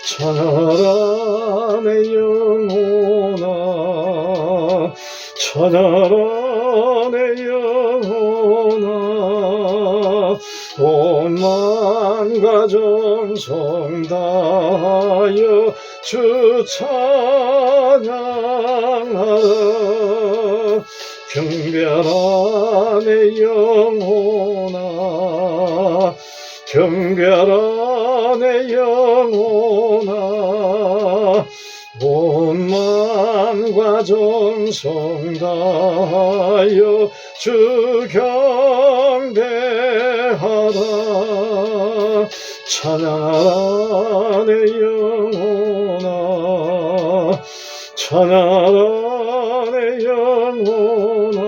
찬양하라 내 영혼아, 찬양하라 내 영혼아. 온 만 가정 성다하여 주 찬양하라. 경배하라 내 영혼아, 경배하라 내 영혼아. 온 만 가정 성다하여 주 경배하라. 찬양하라 내 영혼아, 찬양하라 내 영혼아.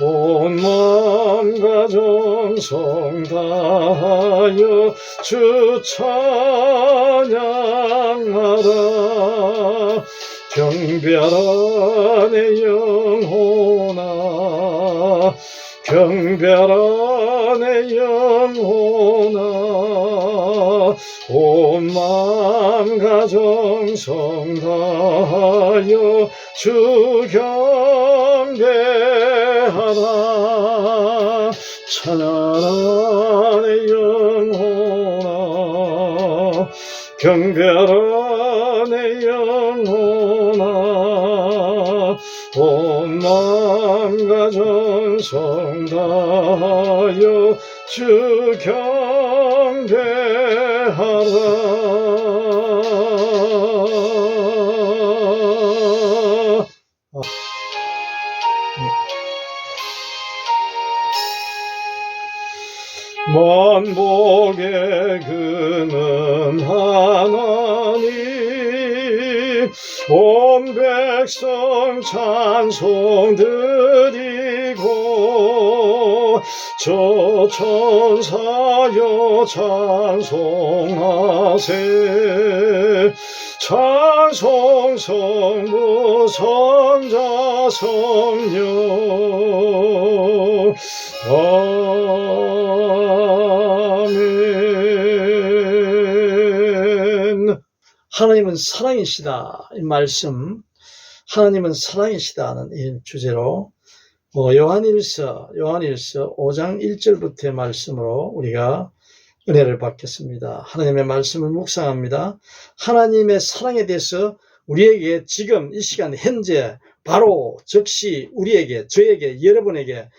온 만 가정 성다하여 주 찬양하라. 경배하라 내 영혼아, 경배하라 내 영혼아. 온 만 가정 성다하여 주 경배하라. 찬양하라 내 영혼아, 경배하라 내 영혼아. 온 만 가정 성다하여 주 경배하라. 만복의 근원 하나님, 온 백성 찬송 드리고 저 천사여 찬송하세. 찬송 성부 성자 성령. 아멘. 하나님은 사랑이시다. 이 말씀, 하나님은 사랑이시다는 이 주제로 요한일서 5장 1절부터의 말씀으로 우리가 은혜를 받겠습니다. 하나님의 말씀을 묵상합니다. 하나님의 사랑에 대해서 우리에게 지금 이 시간 현재 바로 즉시 우리에게, 저에게, 여러분에게,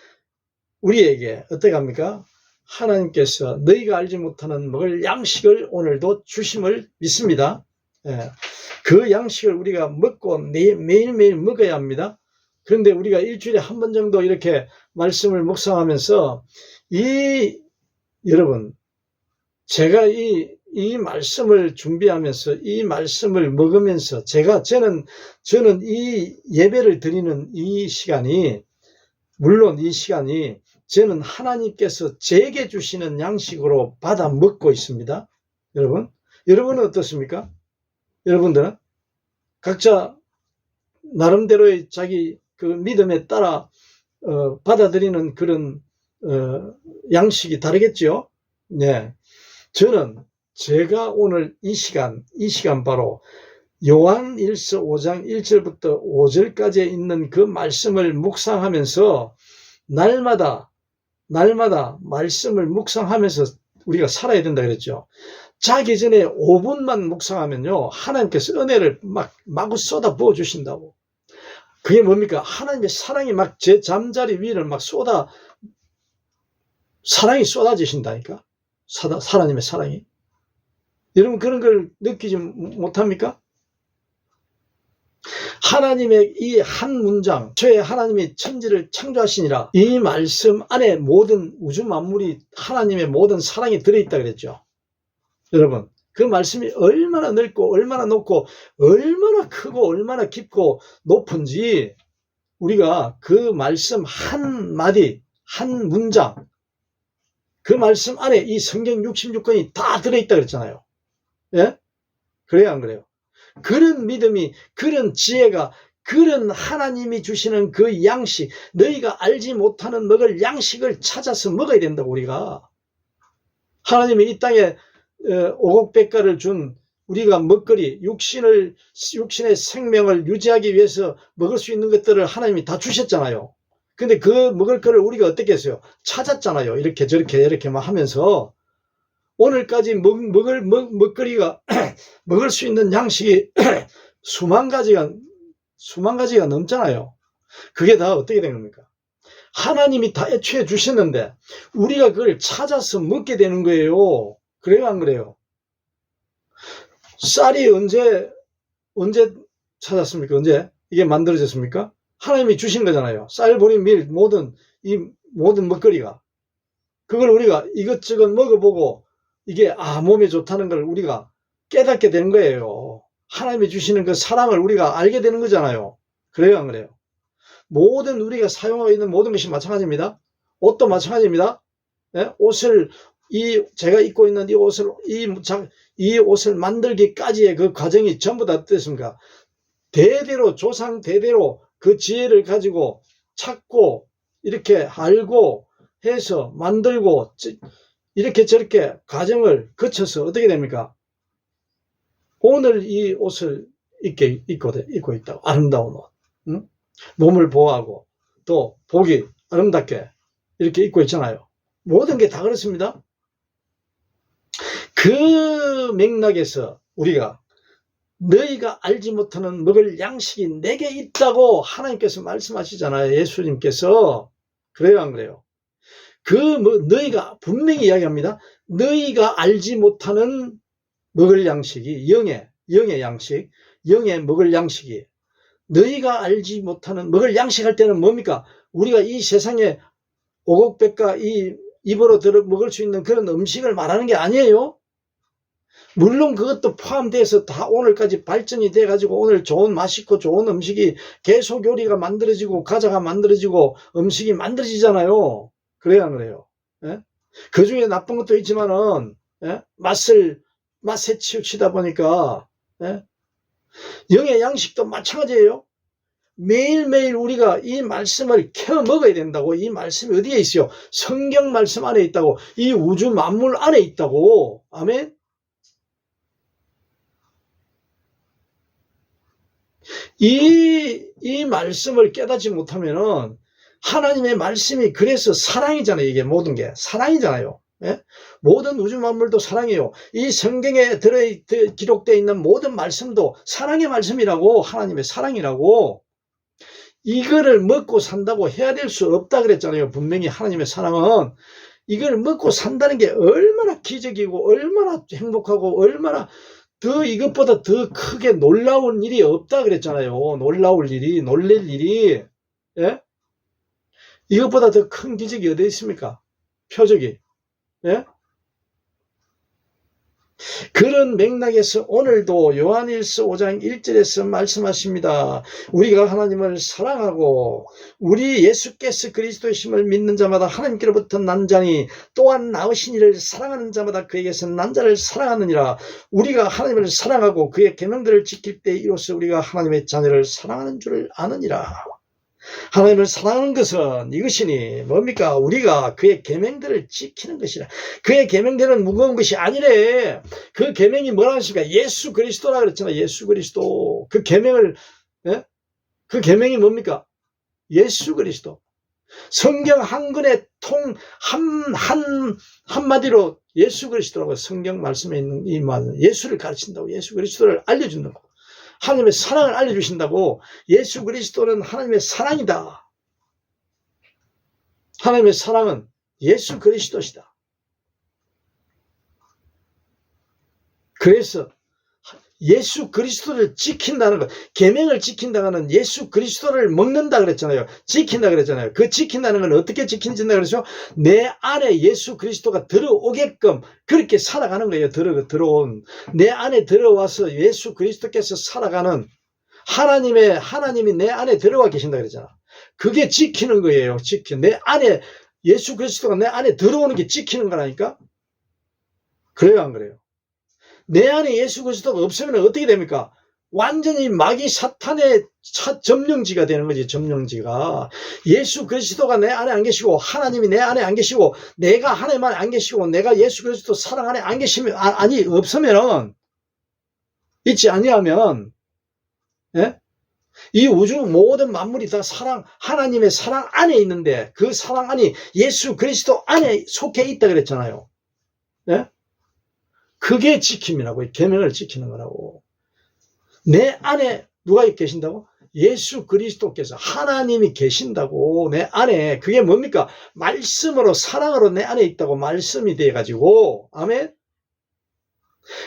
우리에게 어떻게 합니까? 하나님께서 너희가 알지 못하는 먹을 양식을 오늘도 주심을 믿습니다. 그 양식을 우리가 먹고 매일매일 먹어야 합니다. 그런데 우리가 일주일에 한 번 정도 이렇게 말씀을 묵상하면서 여러분, 제가 이 말씀을 준비하면서 이 말씀을 먹으면서 저는 이 예배를 드리는 이 시간이, 물론 이 시간이 저는 하나님께서 제게 주시는 양식으로 받아 먹고 있습니다. 여러분은 어떻습니까? 여러분들은 각자 나름대로의 자기 그 믿음에 따라 받아들이는 그런 양식이 다르겠죠. 네, 저는 제가 오늘 이 시간 바로 요한일서 5장 1절부터 5절까지 있는 그 말씀을 묵상하면서 날마다 말씀을 묵상하면서 우리가 살아야 된다 그랬죠. 자기 전에 5분만 묵상하면요, 하나님께서 은혜를 마구 쏟아 부어 주신다고. 그게 뭡니까? 하나님의 사랑이 막 제 잠자리 위를 사랑이 쏟아지신다니까. 하나님의 사랑이. 여러분 그런 걸 느끼지 못합니까? 하나님의 이 한 문장, 저의 하나님이 천지를 창조하시니라, 이 말씀 안에 모든 우주 만물이 하나님의 모든 사랑이 들어있다 그랬죠. 여러분, 그 말씀이 얼마나 넓고 얼마나 높고 얼마나 크고 얼마나 깊고 높은지 우리가 그 말씀 한 마디, 한 문장, 그 말씀 안에 이 성경 66권이 다 들어있다 그랬잖아요. 예? 그래요, 안 그래요? 그런 믿음이, 그런 지혜가, 그런 하나님이 주시는 그 양식, 너희가 알지 못하는 먹을 양식을 찾아서 먹어야 된다고. 우리가 하나님이 이 땅에 오곡백과를 준 우리가 먹거리, 육신의 생명을 유지하기 위해서 먹을 수 있는 것들을 하나님이 다 주셨잖아요. 근데 그 먹을 거를 우리가 어떻게 했어요? 찾았잖아요. 이렇게 저렇게 이렇게만 하면서 오늘까지 먹거리가 먹을 수 있는 양식이 수만 가지가 넘잖아요. 그게 다 어떻게 된 겁니까? 하나님이 다 애초에 주셨는데 우리가 그걸 찾아서 먹게 되는 거예요. 그래요, 안 그래요? 쌀이 언제 찾았습니까? 언제 이게 만들어졌습니까? 하나님이 주신 거잖아요. 쌀, 보리, 밀, 모든 먹거리가. 그걸 우리가 이것저것 먹어보고 이게 몸에 좋다는 걸 우리가 깨닫게 되는 거예요. 하나님이 주시는 그 사랑을 우리가 알게 되는 거잖아요. 그래요, 안 그래요? 모든 우리가 사용하고 있는 모든 것이 마찬가지입니다. 옷도 마찬가지입니다. 네? 제가 입고 있는 이 옷을 만들기까지의 그 과정이 전부 다 어떻습니까? 대대로, 조상 대대로 그 지혜를 가지고 찾고, 이렇게 알고 해서 만들고, 이렇게 저렇게 과정을 거쳐서 어떻게 됩니까? 오늘 이 옷을 입고 있다고. 아름다운 옷. 응? 몸을 보호하고 또 보기 아름답게 이렇게 입고 있잖아요. 모든 게 다 그렇습니다. 그 맥락에서 우리가 너희가 알지 못하는 먹을 양식이 내게 있다고 하나님께서 말씀하시잖아요. 예수님께서. 그래요, 안 그래요? 너희가 분명히 이야기합니다. 너희가 알지 못하는 먹을 양식이 영의 양식, 영의 먹을 양식이 너희가 알지 못하는 먹을 양식 할 때는 뭡니까? 우리가 이 세상에 오곡백과 입으로 먹을 수 있는 그런 음식을 말하는 게 아니에요. 물론 그것도 포함돼서 다 오늘까지 발전이 돼가지고 오늘 맛있고 좋은 음식이 계속 요리가 만들어지고 과자가 만들어지고 음식이 만들어지잖아요. 그래요, 안 그래요? 예? 그 중에 나쁜 것도 있지만은, 예? 맛에 치우치다 보니까, 예? 영의 양식도 마찬가지예요. 매일매일 우리가 이 말씀을 캐어 먹어야 된다고. 이 말씀이 어디에 있어요? 성경 말씀 안에 있다고. 이 우주 만물 안에 있다고. 아멘. 이 말씀을 깨닫지 못하면은 하나님의 말씀이 그래서 사랑이잖아요. 이게 모든 게 사랑이잖아요. 예? 모든 우주 만물도 사랑이에요. 이 성경에 기록되어 있는 모든 말씀도 사랑의 말씀이라고. 하나님의 사랑이라고. 이거를 먹고 산다고 해야 될 수 없다 그랬잖아요. 분명히 하나님의 사랑은 이걸 먹고 산다는 게 얼마나 기적이고 얼마나 행복하고 얼마나 이것보다 더 크게 놀라운 일이 없다 그랬잖아요. 놀랄 일이. 예? 이것보다 더 큰 기적이 어디 있습니까? 표적이. 예? 그런 맥락에서 오늘도 요한일서 5장 1절에서 말씀하십니다. 우리가 하나님을 사랑하고 우리 예수께서 그리스도의 심을 믿는 자마다 하나님께로부터 난 자니 또한 나으신 이를 사랑하는 자마다 그에게서 난 자를 사랑하느니라. 우리가 하나님을 사랑하고 그의 계명들을 지킬 때 이로써 우리가 하나님의 자녀를 사랑하는 줄을 아느니라. 하나님을 사랑하는 것은 이것이니 뭡니까? 우리가 그의 계명들을 지키는 것이라. 그의 계명들은 무거운 것이 아니래. 그 계명이 뭐라 하십니까? 예수 그리스도라 그랬잖아요. 예수 그리스도. 그 계명을, 예? 그 계명이 뭡니까? 예수 그리스도. 성경 한 권에 한마디로 예수 그리스도라고 성경 말씀에 있는 이 말은 예수를 가르친다고. 예수 그리스도를 알려준다고. 하나님의 사랑을 알려주신다고. 예수 그리스도는 하나님의 사랑이다. 하나님의 사랑은 예수 그리스도시다. 그래서 예수 그리스도를 지킨다는 것, 계명을 지킨다는 예수 그리스도를 먹는다 그랬잖아요. 지킨다 그랬잖아요. 그 지킨다는 건 어떻게 지킨다 그랬죠? 내 안에 예수 그리스도가 들어오게끔 그렇게 살아가는 거예요. 내 안에 들어와서 예수 그리스도께서 살아가는 하나님이 내 안에 들어와 계신다 그랬잖아. 그게 지키는 거예요. 내 안에 예수 그리스도가 내 안에 들어오는 게 지키는 거라니까. 그래요, 안 그래요? 내 안에 예수 그리스도가 없으면 어떻게 됩니까? 완전히 마귀 사탄의 점령지가 되는 거지. 점령지가. 예수 그리스도가 내 안에 안 계시고 하나님이 내 안에 안 계시고 내가 하나님 안에 안 계시고 내가 예수 그리스도 사랑 안에 안 계시면 아니 없으면은 있지 아니하면 예? 이 우주 모든 만물이 다 사랑 하나님의 사랑 안에 있는데 그 사랑 안이 예수 그리스도 안에 속해 있다 그랬잖아요. 예? 그게 지킴이라고 계명을 지키는 거라고. 내 안에 누가 계신다고? 예수 그리스도께서 하나님이 계신다고 내 안에. 그게 뭡니까? 말씀으로 사랑으로 내 안에 있다고 말씀이 돼가지고 아멘.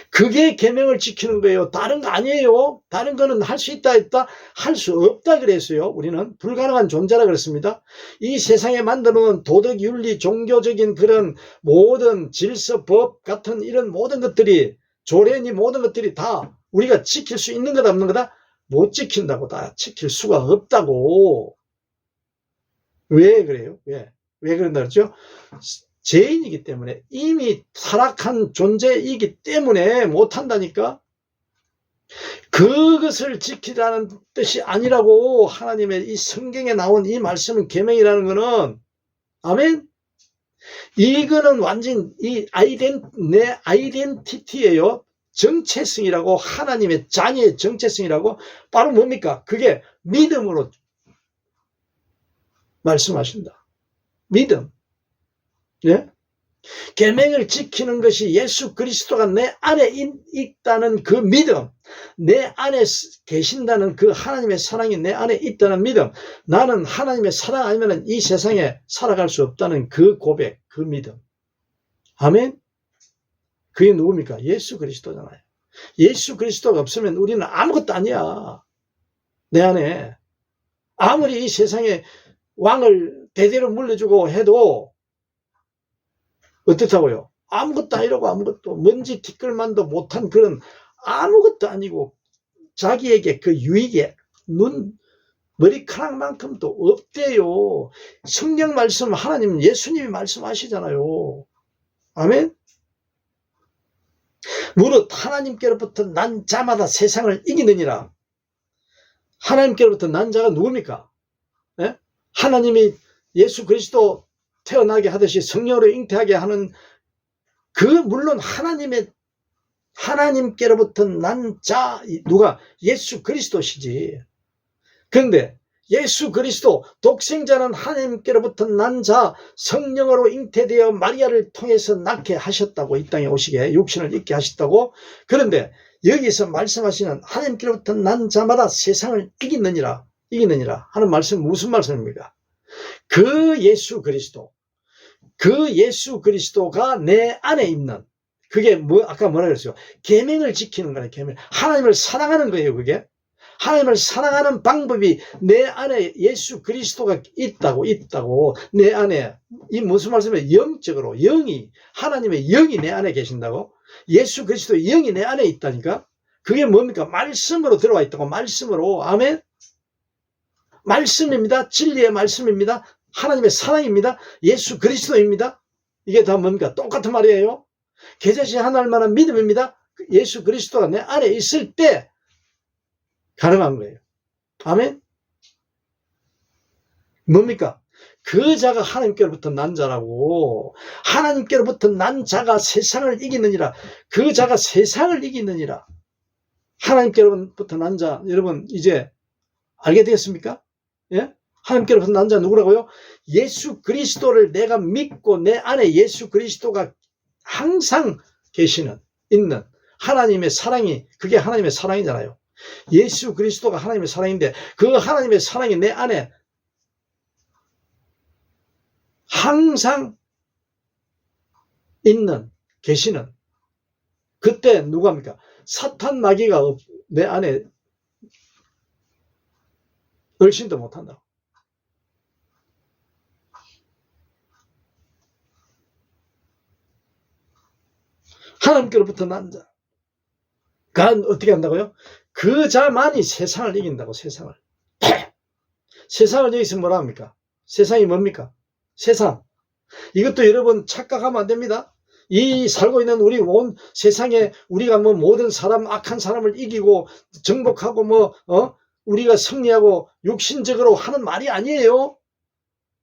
그게 계명을 지키는 거예요. 다른 거 아니에요. 다른 거는 할 수 있다 했다 할 수 없다 그랬어요. 우리는 불가능한 존재라 그랬습니다. 이 세상에 만들어 놓은 도덕, 윤리, 종교적인 그런 모든 질서, 법 같은 이런 모든 것들이 조례니 모든 것들이 다 우리가 지킬 수 있는 거다 없는 거다? 못 지킨다고. 다 지킬 수가 없다고. 왜 그래요? 왜 그런다 그랬죠? 죄인이기 때문에 이미 타락한 존재이기 때문에 못한다니까. 그것을 지키라는 뜻이 아니라고. 하나님의 이 성경에 나온 이 말씀은 계명이라는 거는 아멘. 이거는 완전 내 아이덴티티예요. 정체성이라고. 하나님의 자녀의 정체성이라고. 바로 뭡니까? 그게 믿음으로 말씀하신다. 믿음. 예? 계명을 지키는 것이 예수 그리스도가 내 안에 있다는 그 믿음, 내 안에 계신다는 그 하나님의 사랑이 내 안에 있다는 믿음, 나는 하나님의 사랑 아니면 이 세상에 살아갈 수 없다는 그 고백, 그 믿음. 아멘. 그게 누굽니까? 예수 그리스도잖아요. 예수 그리스도가 없으면 우리는 아무것도 아니야. 내 안에. 아무리 이 세상에 왕을 대대로 물려주고 해도 어떻다고요? 아무것도 아니라고. 아무것도 먼지 티끌만도 못한 그런 아무것도 아니고 자기에게 그 유익에 머리카락만큼도 없대요. 성경 말씀 하나님 예수님이 말씀하시잖아요. 아멘. 무릇 하나님께로부터 난 자마다 세상을 이기느니라. 하나님께로부터 난 자가 누굽니까? 네? 하나님이 예수 그리스도 태어나게 하듯이 성령으로 잉태하게 하는 물론 하나님께로부터 난 자, 누가? 예수 그리스도시지. 그런데 예수 그리스도 독생자는 하나님께로부터 난 자, 성령으로 잉태되어 마리아를 통해서 낳게 하셨다고. 이 땅에 오시게 육신을 입게 하셨다고. 그런데 여기서 말씀하시는 하나님께로부터 난 자마다 세상을 이기느니라 하는 말씀 무슨 말씀입니까? 그 예수 그리스도가 내 안에 있는, 그게 아까 뭐라 그랬어요? 계명을 지키는 거예요. 계명. 하나님을 사랑하는 거예요. 그게 하나님을 사랑하는 방법이 내 안에 예수 그리스도가 있다고. 내 안에 이 무슨 말씀이에요? 영적으로 하나님의 영이 내 안에 계신다고. 예수 그리스도의 영이 내 안에 있다니까. 그게 뭡니까? 말씀으로 들어와 있다고. 말씀으로. 아멘. 말씀입니다. 진리의 말씀입니다. 하나님의 사랑입니다. 예수 그리스도입니다. 이게 다 뭡니까? 똑같은 말이에요. 계제시 하나님 만한 믿음입니다. 예수 그리스도가 내 안에 있을 때 가능한 거예요. 아멘. 뭡니까? 그 자가 하나님께로부터 난 자라고. 하나님께로부터 난 자가 세상을 이기느니라. 그 자가 세상을 이기느니라. 하나님께로부터 난 자, 여러분 이제 알게 되겠습니까? 예? 하나님께로부터 난 자 누구라고요? 예수 그리스도를 내가 믿고 내 안에 예수 그리스도가 항상 있는 하나님의 사랑이, 그게 하나님의 사랑이잖아요. 예수 그리스도가 하나님의 사랑인데 그 하나님의 사랑이 내 안에 항상 계시는 그때 누가 합니까? 사탄 마귀가 내 안에 얼씬도 못한다고. 하나님께로부터 난 자가 어떻게 한다고요? 그 자만이 세상을 이긴다고. 세상을 여기서 뭐라 합니까? 세상이 뭡니까? 세상. 이것도 여러분 착각하면 안 됩니다. 이 살고 있는 우리 온 세상에 우리가 뭐 모든 사람, 악한 사람을 이기고 정복하고 우리가 승리하고 육신적으로 하는 말이 아니에요.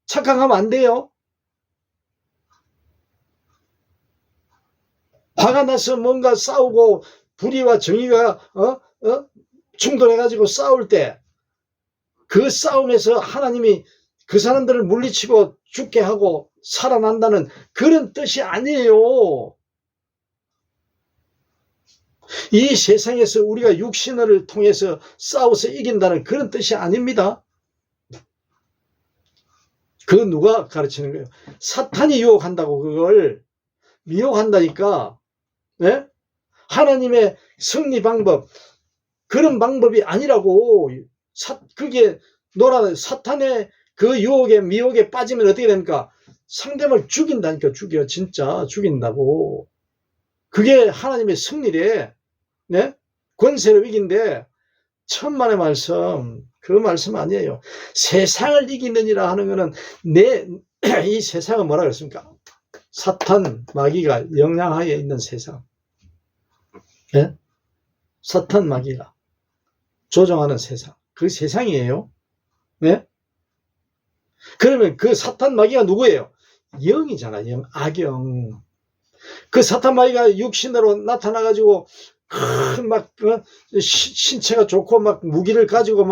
착각하면 안 돼요. 화가 나서 뭔가 싸우고 불의와 정의가 충돌해가지고 싸울 때 그 싸움에서 하나님이 그 사람들을 물리치고 죽게 하고 살아난다는 그런 뜻이 아니에요. 이 세상에서 우리가 육신을 통해서 싸워서 이긴다는 그런 뜻이 아닙니다. 그건 누가 가르치는 거예요? 사탄이 유혹한다고, 그걸 미혹한다니까. 네? 하나님의 승리 방법, 그런 방법이 아니라고. 그게 사탄의 그 유혹에 미혹에 빠지면 어떻게 됩니까? 상대방을 죽인다니까. 죽여. 진짜 죽인다고. 그게 하나님의 승리래. 네? 권세를 이긴데 천만의 말씀, 그 말씀 아니에요. 세상을 이기느니라 하는 거는 이 세상은 뭐라 그랬습니까? 사탄, 마귀가 영향하에 있는 세상. 네? 사탄, 마귀가 조종하는 세상. 그 세상이에요. 네? 그러면 그 사탄, 마귀가 누구예요? 영이잖아, 영, 악영. 그 사탄, 마귀가 육신으로 나타나가지고 신체가 좋고 막 무기를 가지고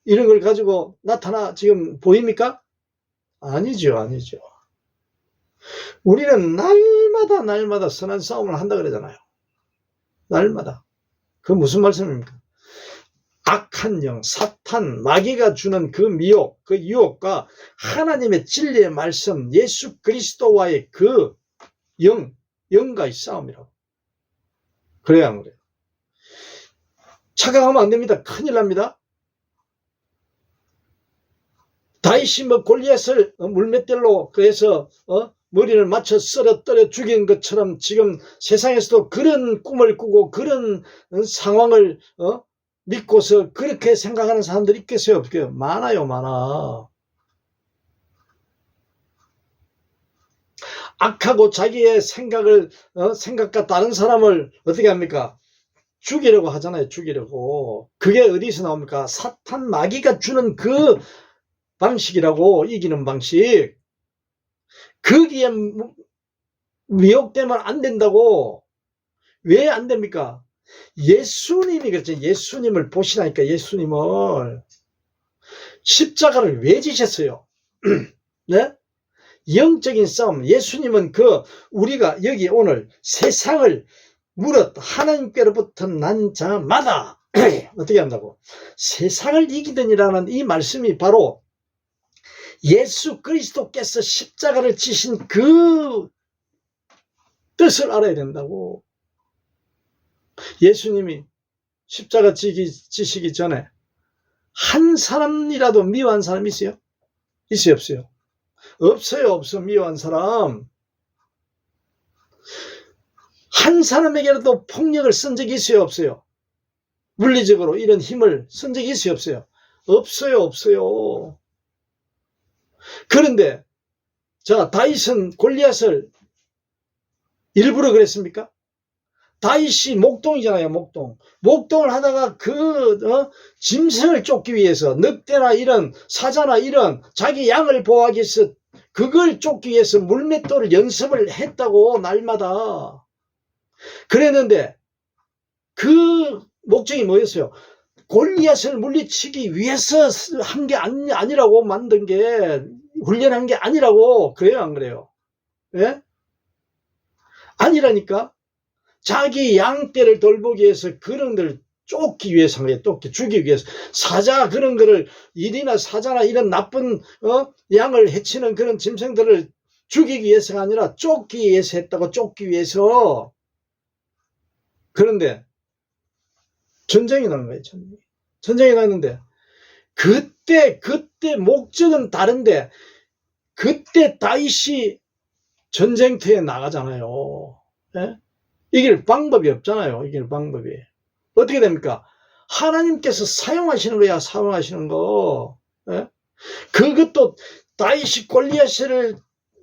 이런 걸 가지고 나타나 지금 보입니까? 아니죠, 아니죠. 우리는 날마다 선한 싸움을 한다 그러잖아요. 날마다. 그 무슨 말씀입니까? 악한 영, 사탄, 마귀가 주는 그 미혹, 그 유혹과 하나님의 진리의 말씀, 예수 그리스도와의 그 영과의 싸움이라고. 그래야 안 그래요? 착각하면 안 됩니다. 큰일 납니다. 다윗이 골리앗을 물맷돌로 그래서 머리를 맞춰 썰어뜨려 죽인 것처럼 지금 세상에서도 그런 꿈을 꾸고 그런 상황을 믿고서 그렇게 생각하는 사람들이 있겠어요? 없겠어요? 많아요, 많아. 악하고 자기의 생각과 다른 사람을 어떻게 합니까? 죽이려고 하잖아요. 죽이려고. 그게 어디서 나옵니까? 사탄, 마귀가 주는 그 방식이라고. 이기는 방식. 거기에 미혹되면 안 된다고. 왜 안 됩니까? 예수님이 그랬죠. 예수님을 보시라니까. 예수님을 십자가를 왜 지셨어요? 네? 영적인 싸움. 예수님은 우리가 여기 오늘 세상을 무릇 하나님께로부터 난 자마다 어떻게 한다고? 세상을 이기더니라는 이 말씀이 바로 예수 그리스도께서 십자가를 지신 그 뜻을 알아야 된다고. 예수님이 십자가 지시기 전에 한 사람이라도 미워한 사람이 있어요? 있어요, 없어요? 없어요, 없어. 미워한 사람. 한 사람에게라도 폭력을 쓴 적이 있어요, 없어요? 물리적으로 이런 힘을 쓴 적이 있어요, 없어요? 없어요, 없어요. 그런데 자, 다윗은 골리앗을 일부러 그랬습니까? 다윗이 목동이잖아요, 목동. 목동을 하다가 짐승을 쫓기 위해서 늑대나 이런 사자나 이런 자기 양을 보호하기 위해서 그걸 쫓기 위해서 물맷돌을 연습을 했다고. 날마다 그랬는데 그 목적이 뭐였어요? 골리앗을 물리치기 위해서 한 게 아니라고. 만든 게, 훈련한 게 아니라고. 그래요, 안 그래요? 예? 아니라니까. 자기 양떼를 돌보기 위해서 그런 걸 쫓기 위해서, 죽이기 위해서. 사자 그런 거를, 일이나 사자나 이런 나쁜 양을 해치는 그런 짐승들을 죽이기 위해서가 아니라 쫓기 위해서 했다고. 쫓기 위해서. 그런데 전쟁이 나는 거예요. 전쟁이 났는데 그때 목적은 다른데 그때 다윗이 전쟁터에 나가잖아요. 예? 이길 방법이 없잖아요. 이길 방법이. 어떻게 됩니까? 하나님께서 사용하시는 거야. 사용하시는 거. 예? 그것도 다윗이 골리앗을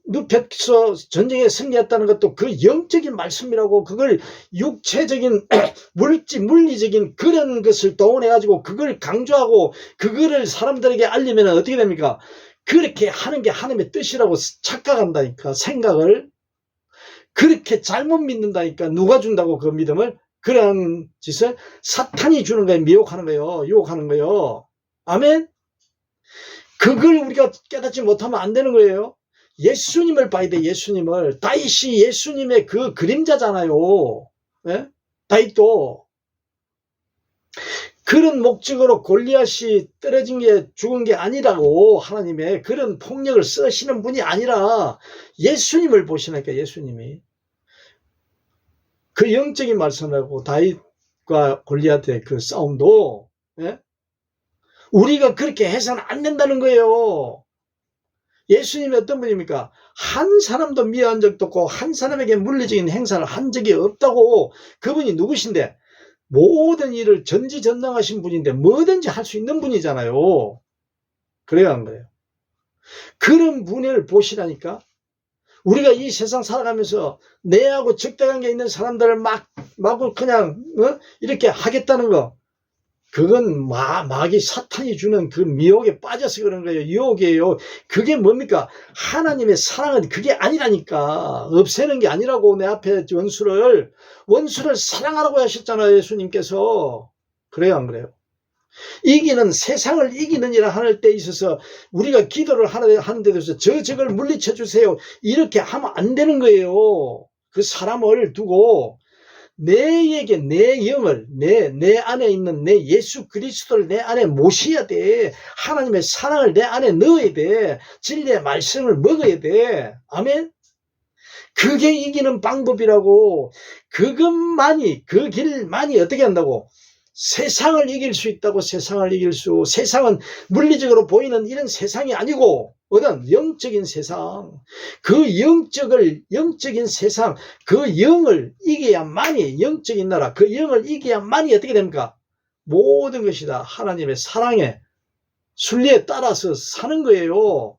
눕혀서 전쟁에 승리했다는 것도 그 영적인 말씀이라고, 그걸 육체적인 물리적인 그런 것을 동원해가지고 그걸 강조하고 그거를 사람들에게 알리면 어떻게 됩니까? 그렇게 하는 게 하나님의 뜻이라고 착각한다니까. 생각을 그렇게 잘못 믿는다니까. 누가 준다고 그 믿음을? 그런 짓을 사탄이 주는 거예요. 미혹하는 거예요. 유혹하는 거예요. 아멘. 그걸 우리가 깨닫지 못하면 안 되는 거예요. 예수님을 봐야 돼. 예수님을. 다윗이 예수님의 그 그림자잖아요. 예? 다윗도 그런 목적으로 골리앗이 떨어진 게 죽은 게 아니라고, 하나님의 그런 폭력을 쓰시는 분이 아니라 예수님을 보시니까. 예수님이 그 영적인 말씀하고 다윗과 골리앗의 그 싸움도, 예? 우리가 그렇게 해서는 안 된다는 거예요. 예수님이 어떤 분입니까? 한 사람도 미워한 적도 없고 한 사람에게 물리적인 행사를 한 적이 없다고. 그분이 누구신데? 모든 일을 전지전능하신 분인데 뭐든지 할 수 있는 분이잖아요. 그래야 하는 거예요. 그런 분을 보시라니까. 우리가 이 세상 살아가면서 내하고 적대관계 있는 사람들을 마구 그냥 이렇게 하겠다는 거, 그건 마귀 사탄이 주는 그 미혹에 빠져서 그런 거예요. 유혹이에요. 그게 뭡니까? 하나님의 사랑은 그게 아니라니까. 없애는 게 아니라고. 내 앞에 원수를 사랑하라고 하셨잖아요, 예수님께서. 그래요, 안 그래요? 이기는, 세상을 이기는이라 하는 때 있어서 우리가 기도를 하는 데 있어서 저걸 물리쳐 주세요, 이렇게 하면 안 되는 거예요. 그 사람을 두고 내에게 내 영을, 내 안에 있는 내 예수 그리스도를 내 안에 모셔야 돼. 하나님의 사랑을 내 안에 넣어야 돼. 진리의 말씀을 먹어야 돼. 아멘. 그게 이기는 방법이라고. 그것만이, 그 길만이 어떻게 한다고? 세상을 이길 수 있다고. 세상을 이길 수. 세상은 물리적으로 보이는 이런 세상이 아니고 어떤 영적인 세상, 그 영적인 세상, 그 영을 이겨야만이, 영적인 나라, 그 영을 이겨야만이 어떻게 됩니까? 모든 것이 다 하나님의 사랑의 순리에 따라서 사는 거예요.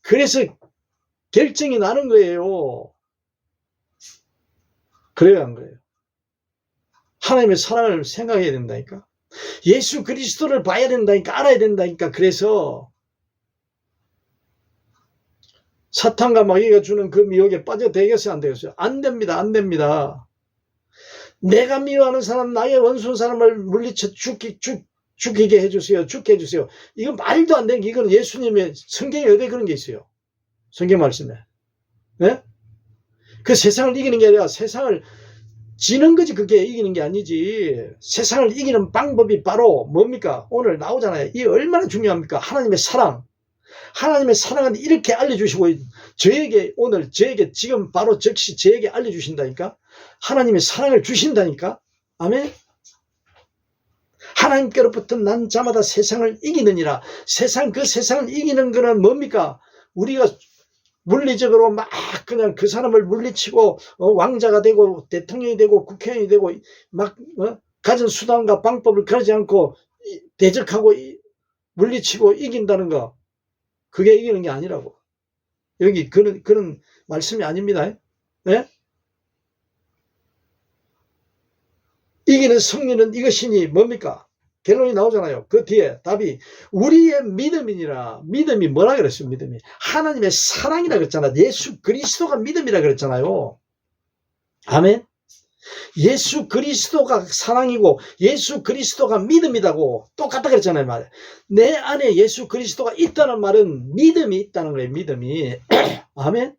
그래서 결정이 나는 거예요. 그래야 한 거예요. 하나님의 사랑을 생각해야 된다니까. 예수 그리스도를 봐야 된다니까. 알아야 된다니까. 그래서 사탄과 마귀가 주는 그 미혹에 빠져 되겠어요, 안 되겠어요? 안 됩니다. 안 됩니다. 내가 미워하는 사람, 나의 원수인 사람을 물리쳐 죽이게 해주세요. 죽게 해주세요. 이건 말도 안 되는 게, 이건 예수님의 성경에 어디에 그런 게 있어요? 성경 말씀에. 네? 그 세상을 이기는 게 아니라 세상을 지는 거지. 그게 이기는 게 아니지. 세상을 이기는 방법이 바로 뭡니까? 오늘 나오잖아요. 이게 얼마나 중요합니까? 하나님의 사랑. 하나님의 사랑은 이렇게 알려주시고, 저에게 지금 바로 즉시 저에게 알려주신다니까. 하나님의 사랑을 주신다니까. 아멘. 하나님께로부터 난 자마다 세상을 이기느니라. 그 세상을 이기는 거는 뭡니까? 우리가 물리적으로 막 그냥 그 사람을 물리치고 왕자가 되고 대통령이 되고 국회의원이 되고 막 가진 수단과 방법을 가지 않고 대적하고 물리치고 이긴다는 거, 그게 이기는 게 아니라고. 여기 그런 말씀이 아닙니다. 네? 이기는 승리는 이것이니 뭡니까? 결론이 나오잖아요. 그 뒤에 답이 우리의 믿음이니라. 믿음이 뭐라 그랬어요? 믿음이 하나님의 사랑이라 그랬잖아요. 예수 그리스도가 믿음이라 그랬잖아요. 아멘. 예수 그리스도가 사랑이고 예수 그리스도가 믿음이라고 똑같다 그랬잖아요. 말. 내 안에 예수 그리스도가 있다는 말은 믿음이 있다는 거예요. 믿음이. 아멘.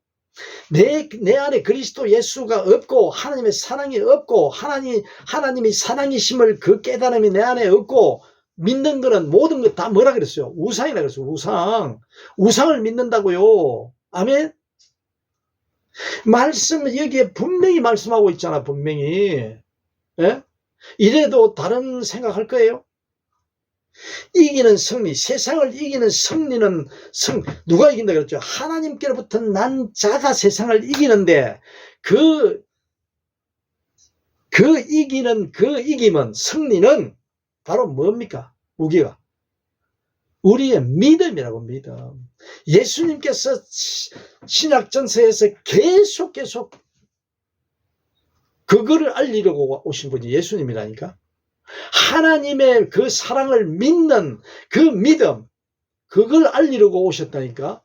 내 안에 그리스도 예수가 없고 하나님의 사랑이 없고 하나님이 사랑이심을 그 깨달음이 내 안에 없고 믿는 거는 모든 것 다 뭐라 그랬어요? 우상이라 그랬어요. 우상을 믿는다고요. 아멘. 말씀은 여기에 분명히 말씀하고 있잖아. 분명히. 예? 이래도 다른 생각할 거예요? 이기는 승리, 세상을 이기는 승리는 누가 이긴다 그랬죠? 하나님께로부터 난 자가 세상을 이기는데 그 이기는 그 이김은, 승리는 바로 뭡니까? 무기가 우리의 믿음이라고, 믿음. 예수님께서 신약전서에서 계속 그거를 알리려고 오신 분이 예수님이라니까. 하나님의 그 사랑을 믿는 그 믿음, 그걸 알리려고 오셨다니까.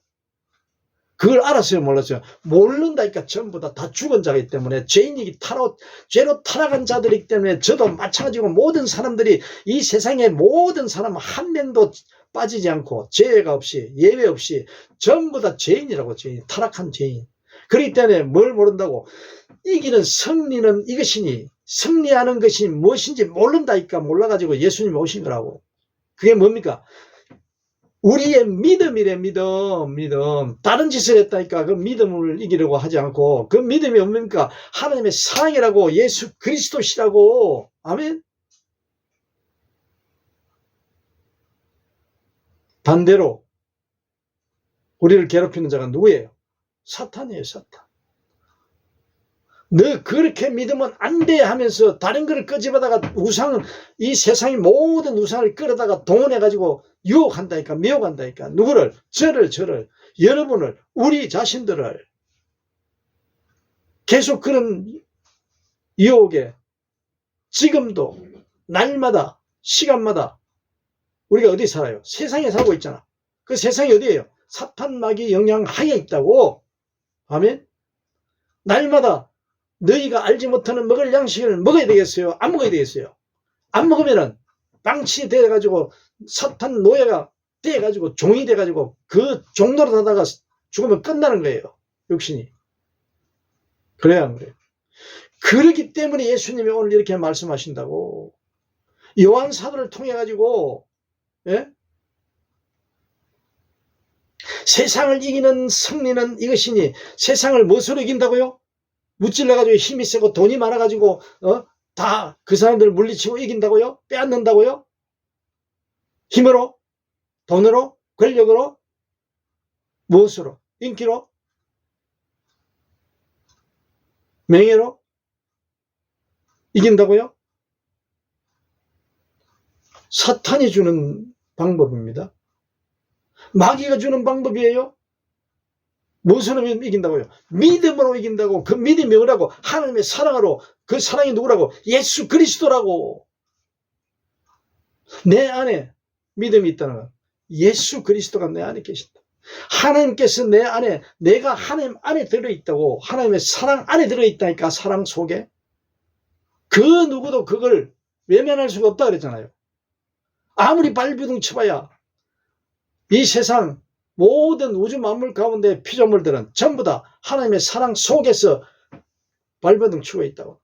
그걸 알았어요, 몰랐어요? 모른다니까. 전부 다 죽은 자이기 때문에, 죄인이기 죄로 타락한 자들이기 때문에, 저도 마찬가지고 모든 사람들이, 이 세상의 모든 사람 한 명도 빠지지 않고 죄가 없이, 예외 없이 전부 다 죄인이라고. 죄인, 타락한 죄인. 그렇기 때문에 뭘 모른다고? 이기는 승리는 이것이니, 승리하는 것이 무엇인지 모른다니까. 몰라가지고 예수님이 오신 거라고. 그게 뭡니까? 우리의 믿음이래. 믿음. 다른 짓을 했다니까. 그 믿음을 이기려고 하지 않고, 그 믿음이 뭡니까? 하나님의 사랑이라고, 예수 그리스도시라고. 아멘. 반대로 우리를 괴롭히는 자가 누구예요? 사탄이에요, 사탄. 너 그렇게 믿으면 안 돼 하면서 다른 거를 끄집어다가 이 세상의 모든 우상을 끌어다가 동원해가지고 유혹한다니까, 미혹한다니까. 누구를? 저를, 여러분을, 우리 자신들을. 계속 그런 유혹에 지금도 날마다, 시간마다 우리가 어디 살아요? 세상에 살고 있잖아. 그 세상이 어디예요? 사탄 마귀 영향 하에 있다고. 아멘. 날마다 너희가 알지 못하는 먹을 양식을 먹어야 되겠어요? 안 먹어야 되겠어요? 안 먹으면은 방치돼가지고 사탄 노예가 돼가지고 종이 돼가지고 그 종노릇 하다가 죽으면 끝나는 거예요. 육신이. 그래야 안 그래요? 그렇기 때문에 예수님이 오늘 이렇게 말씀하신다고. 요한 사도를 통해 가지고, 예? 세상을 이기는 승리는 이것이니, 세상을 무엇으로 이긴다고요? 무찔러가지고 힘이 세고 돈이 많아가지고 다 그 사람들을 물리치고 이긴다고요? 빼앗는다고요? 힘으로? 돈으로? 권력으로? 무엇으로? 인기로? 명예로? 이긴다고요? 사탄이 주는 방법입니다. 마귀가 주는 방법이에요. 무엇으로 이긴다고요? 믿음으로 이긴다고. 그 믿음이 뭐라고? 하나님의 사랑으로. 그 사랑이 누구라고? 예수 그리스도라고. 내 안에 믿음이 있다는 건 예수 그리스도가 내 안에 계신다. 하나님께서 내 안에, 내가 하나님 안에 들어있다고. 하나님의 사랑 안에 들어있다니까. 사랑 속에. 그 누구도 그걸 외면할 수가 없다 그랬잖아요. 아무리 발버둥 쳐봐야 이 세상 모든 우주 만물 가운데 피조물들은 전부 다 하나님의 사랑 속에서 발버둥 치고 있다고.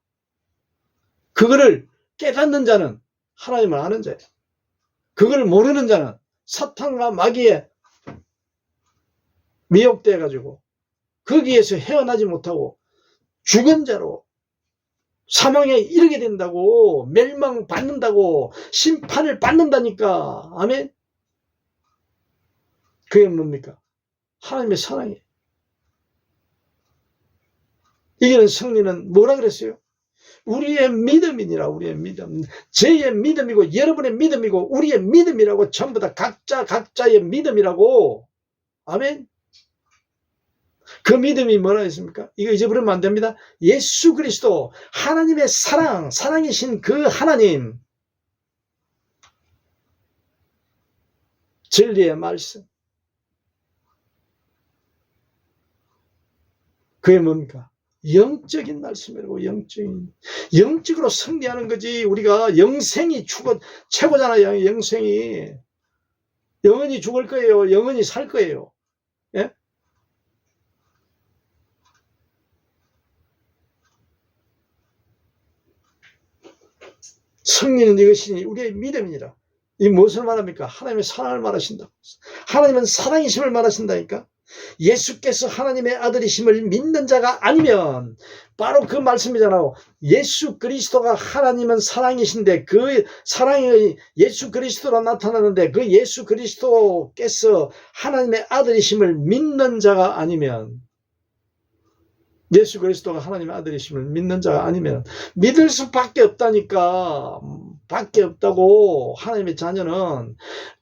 그거를 깨닫는 자는 하나님을 아는 자예요. 그걸 모르는 자는 사탄과 마귀에 미혹돼 가지고 거기에서 헤어나지 못하고 죽은 자로 사망에 이르게 된다고. 멸망받는다고. 심판을 받는다니까. 아멘. 그게 뭡니까? 하나님의 사랑이에요. 이기는 승리는 뭐라 그랬어요? 우리의 믿음이니라. 우리의 믿음. 저의 믿음이고 여러분의 믿음이고 우리의 믿음이라고. 전부 다 각자의 믿음이라고. 아멘. 그 믿음이 뭐라 했습니까? 이거 잊어버리면 안 됩니다. 예수 그리스도, 하나님의 사랑이신 그 하나님, 진리의 말씀. 그게 뭡니까? 영적인 말씀이라고. 영적으로 승리하는 거지. 우리가 영생이 최고잖아요. 영생이 영원히 죽을 거예요. 영원히 살 거예요. 예? 승리는 이것이니 우리의 믿음이니라. 이 무엇을 말합니까? 하나님의 사랑을 말하신다. 하나님은 사랑이심을 말하신다니까. 예수께서 하나님의 아들이심을 믿는 자가 아니면, 바로 그 말씀이잖아요. 예수 그리스도가 하나님은 사랑이신데 그 사랑이 예수 그리스도로 나타나는데 그 예수 그리스도께서 하나님의 아들이심을 믿는 자가 아니면, 예수 그리스도가 하나님의 아들이심을 믿는 자가 아니면 믿을 수밖에 없다니까. 수밖에 없다고. 하나님의 자녀는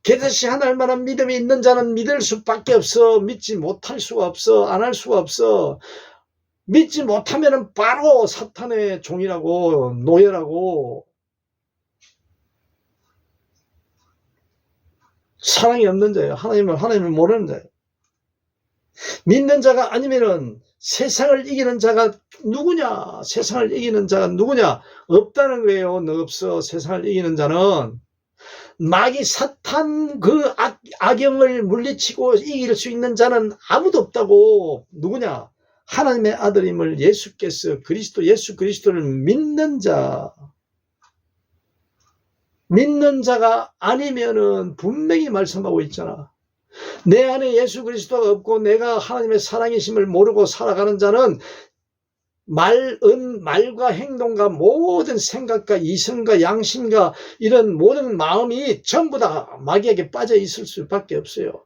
그것이 하나님 만한 믿음이 있는 자는 믿을 수밖에 없어. 믿지 못할 수가 없어. 안 할 수가 없어. 믿지 못하면 바로 사탄의 종이라고, 노예라고. 사랑이 없는 자예요. 하나님을 모르는 자예요. 믿는 자가 아니면은 세상을 이기는 자가 누구냐? 세상을 이기는 자가 누구냐? 없다는 거예요. 너 없어. 세상을 이기는 자는. 마귀 사탄 그 악영을 물리치고 이길 수 있는 자는 아무도 없다고. 누구냐? 하나님의 아들임을 예수께서 예수 그리스도를 믿는 자. 믿는 자가 아니면은 분명히 말씀하고 있잖아. 내 안에 예수 그리스도가 없고 내가 하나님의 사랑이심을 모르고 살아가는 자는 말과 행동과 모든 생각과 이성과 양심과 이런 모든 마음이 전부 다 마귀에게 빠져 있을 수밖에 없어요.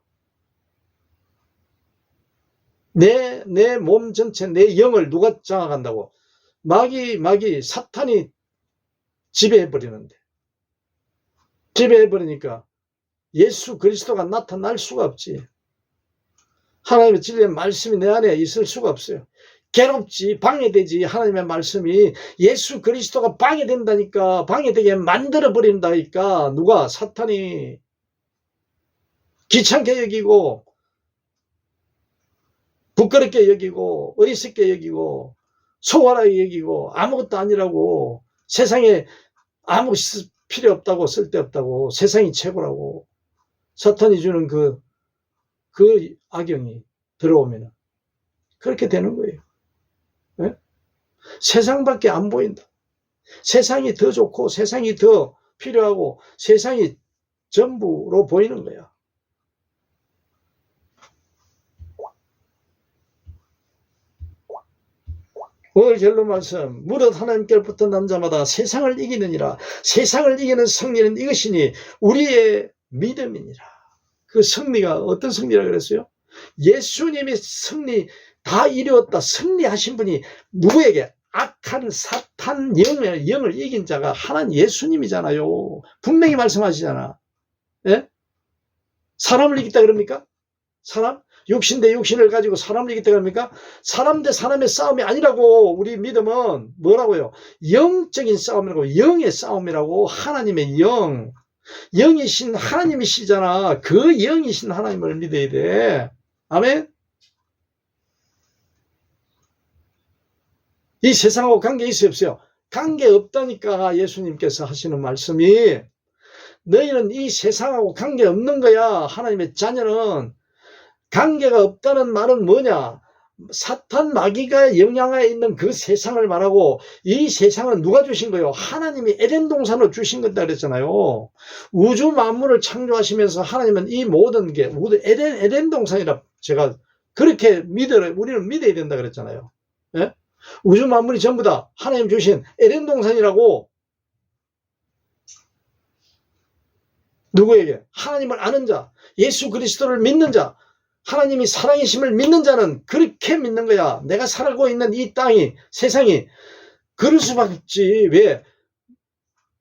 내 몸 전체, 내 영을 누가 장악한다고? 마귀, 사탄이 지배해버리는데. 지배해버리니까 예수 그리스도가 나타날 수가 없지. 하나님의 진리의 말씀이 내 안에 있을 수가 없어요. 괴롭지, 방해되지. 하나님의 말씀이 예수 그리스도가 방해된다니까. 방해되게 만들어버린다니까. 누가? 사탄이. 귀찮게 여기고 부끄럽게 여기고 어리석게 여기고 소홀하게 여기고 아무것도 아니라고. 세상에 아무 필요 없다고, 쓸데없다고, 세상이 최고라고. 사탄이 주는 그 악영이 들어오면 그렇게 되는 거예요. 네? 세상밖에 안 보인다. 세상이 더 좋고 세상이 더 필요하고 세상이 전부로 보이는 거야. 오늘 결론 말씀, 무릇 하나님께로부터 난 자마다 세상을 이기느니라. 세상을 이기는 승리는 이것이니 우리의 믿음이니라. 그 승리가 어떤 승리라 그랬어요? 예수님이 승리 다 이루었다. 승리하신 분이 누구에게? 악한 사탄 영을 이긴 자가 하나님 예수님이잖아요. 분명히 말씀하시잖아. 예? 사람을 이겼다 그럽니까? 사람? 육신 대 육신을 가지고 사람을 이기다 그럽니까? 사람 대 사람의 싸움이 아니라고. 우리 믿음은 뭐라고요? 영적인 싸움이라고. 영의 싸움이라고. 하나님의 영. 영이신 하나님이시잖아. 그 영이신 하나님을 믿어야 돼. 아멘? 이 세상하고 관계 있어요, 없어요? 관계 없다니까. 예수님께서 하시는 말씀이 너희는 이 세상하고 관계 없는 거야. 하나님의 자녀는. 관계가 없다는 말은 뭐냐? 사탄 마귀가 영향하에 있는 그 세상을 말하고, 이 세상은 누가 주신 거예요? 하나님이 에덴 동산으로 주신 거다 그랬잖아요. 우주 만물을 창조하시면서 하나님은 이 모든 게 에덴 동산이라 제가 그렇게 우리는 믿어야 된다 그랬잖아요. 예? 우주 만물이 전부 다 하나님 주신 에덴 동산이라고. 누구에게? 하나님을 아는 자, 예수 그리스도를 믿는 자, 하나님이 사랑이심을 믿는 자는 그렇게 믿는 거야. 내가 살고 있는 이 땅이, 세상이 그럴 수밖에 없지. 왜?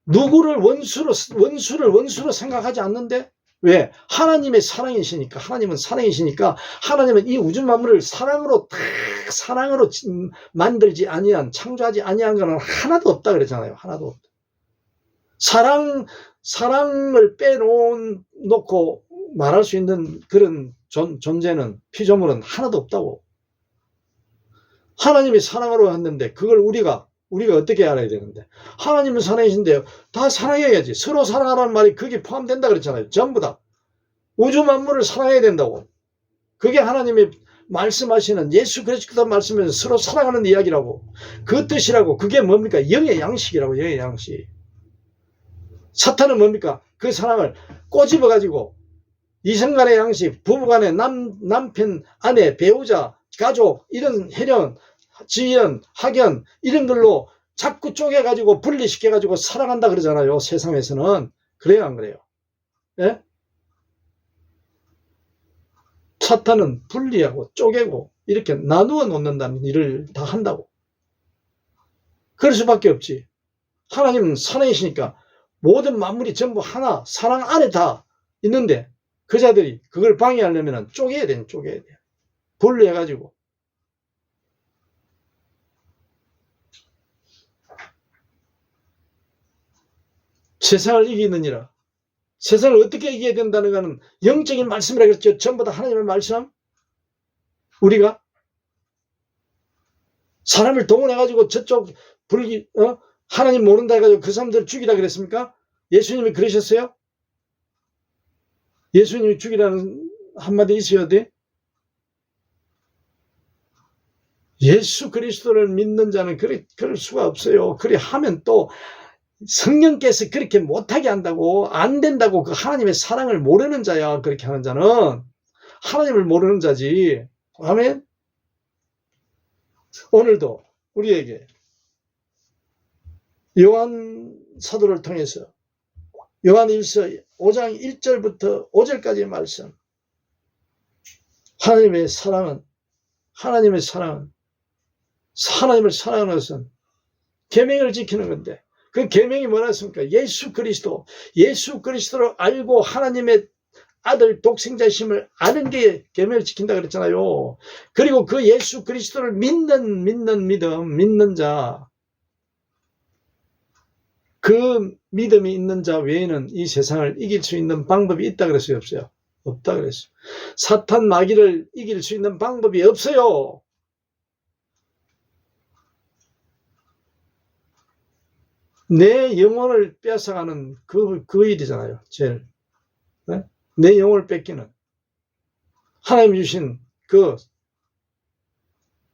누구를 원수로 생각하지 않는데? 왜? 하나님의 사랑이시니까. 하나님은 사랑이시니까. 하나님은 이 우주 만물을 사랑으로 만들지 아니한, 창조하지 아니한 것은 하나도 없다 그랬잖아요. 하나도 없다. 사랑을 빼놓고 말할 수 있는 그런 존재는, 피조물은 하나도 없다고. 하나님이 사랑으로 했는데 그걸 우리가 어떻게 알아야 되는데? 하나님은 사랑이신데요. 다 사랑해야지. 서로 사랑하라는 말이 거기에 포함된다 그랬잖아요. 전부 다. 우주 만물을 사랑해야 된다고. 그게 하나님이 말씀하시는, 예수 그리스도 말씀에서 서로 사랑하는 이야기라고. 그 뜻이라고. 그게 뭡니까? 영의 양식이라고. 영의 양식. 사탄은 뭡니까? 그 사랑을 꼬집어가지고 이성간의 양식, 부부간의 남편, 아내, 배우자, 가족, 이런 혈연, 지연, 학연, 이런 걸로 자꾸 쪼개가지고 분리시켜가지고 살아간다 그러잖아요. 세상에서는. 그래요, 안 그래요? 예? 사탄은 분리하고 쪼개고 이렇게 나누어 놓는다는 일을 다 한다고. 그럴 수밖에 없지. 하나님은 사랑이시니까 모든 만물이 전부 하나, 사랑 안에 다 있는데 그 자들이 그걸 방해하려면 쪼개야 돼. 분리해가지고. 세상을 이기느니라. 세상을 어떻게 이겨야 된다는 것은 영적인 말씀이라 그랬죠. 전부 다 하나님의 말씀. 우리가 사람을 동원해가지고 저쪽 하나님 모른다 해가지고 그 사람들을 죽이라 그랬습니까? 예수님이 그러셨어요? 예수님이 죽이라는 한마디 있어야 돼? 예수 그리스도를 믿는 자는 그럴 수가 없어요. 그래 하면 또 성령께서 그렇게 못하게 한다고, 안 된다고. 그 하나님의 사랑을 모르는 자야. 그렇게 하는 자는 하나님을 모르는 자지. 아멘. 오늘도 우리에게 요한 사도를 통해서 요한일서 5장 1절부터 5절까지의 말씀, 하나님의 사랑은 하나님을 사랑하는 것은 계명을 지키는 건데, 그 계명이 뭐라 했습니까? 예수 그리스도를 알고 하나님의 아들 독생자심을 아는 게 계명을 지킨다 그랬잖아요. 그리고 그 예수 그리스도를 믿는 자, 그 믿음이 있는 자 외에는 이 세상을 이길 수 있는 방법이 있다 그랬어요? 없어요? 없다 그랬어요. 사탄 마귀를 이길 수 있는 방법이 없어요. 내 영혼을 빼앗아가는 그 일이잖아요. 제일. 네? 내 영혼을 뺏기는, 하나님 주신 그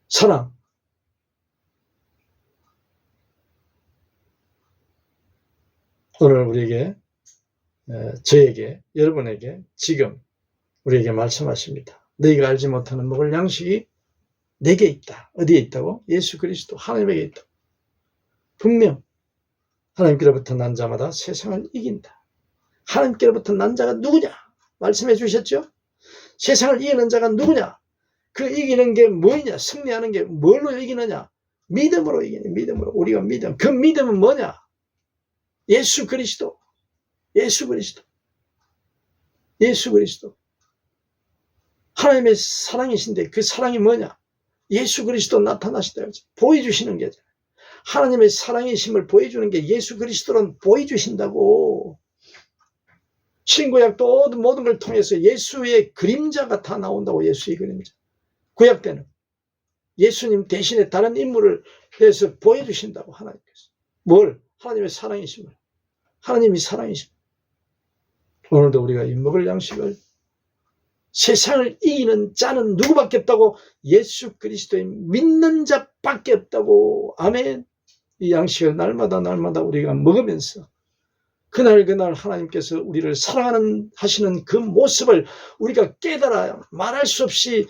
사랑. 오늘 우리에게, 저에게, 여러분에게 지금 우리에게 말씀하십니다. 너희가 알지 못하는 먹을 양식이 내게 있다. 어디에 있다고? 예수 그리스도 하나님에게 있다. 분명 하나님께로부터 난 자마다 세상을 이긴다. 하나님께로부터 난 자가 누구냐? 말씀해 주셨죠? 세상을 이기는 자가 누구냐? 그 이기는 게 뭐냐? 승리하는 게 뭘로 이기느냐? 믿음으로 이기는, 믿음으로. 우리가 믿음. 그 믿음은 뭐냐? 예수 그리스도. 하나님의 사랑이신데 그 사랑이 뭐냐? 예수 그리스도 나타나시다. 보여주시는 게, 하나님의 사랑이심을 보여주는 게 예수 그리스도는 보여주신다고. 신구약도 모든 걸 통해서 예수의 그림자가 다 나온다고. 예수의 그림자. 구약 때는 예수님 대신에 다른 인물을 해서 보여주신다고. 하나님께서 뭘? 하나님의 사랑이심을. 하나님이 사랑이심. 오늘도 우리가 이 먹을 양식을, 세상을 이기는 자는 누구밖에 없다고? 예수 그리스도의 믿는 자밖에 없다고. 아멘. 이 양식을 날마다 우리가 먹으면서 그날 하나님께서 우리를 하시는 그 모습을 우리가 깨달아 말할 수 없이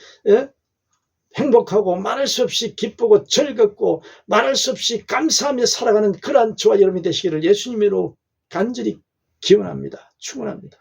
행복하고, 말할 수 없이 기쁘고 즐겁고, 말할 수 없이 감사하며 살아가는 그러한 저와 여러분이 되시기를 예수님으로 간절히 기원합니다. 축원합니다.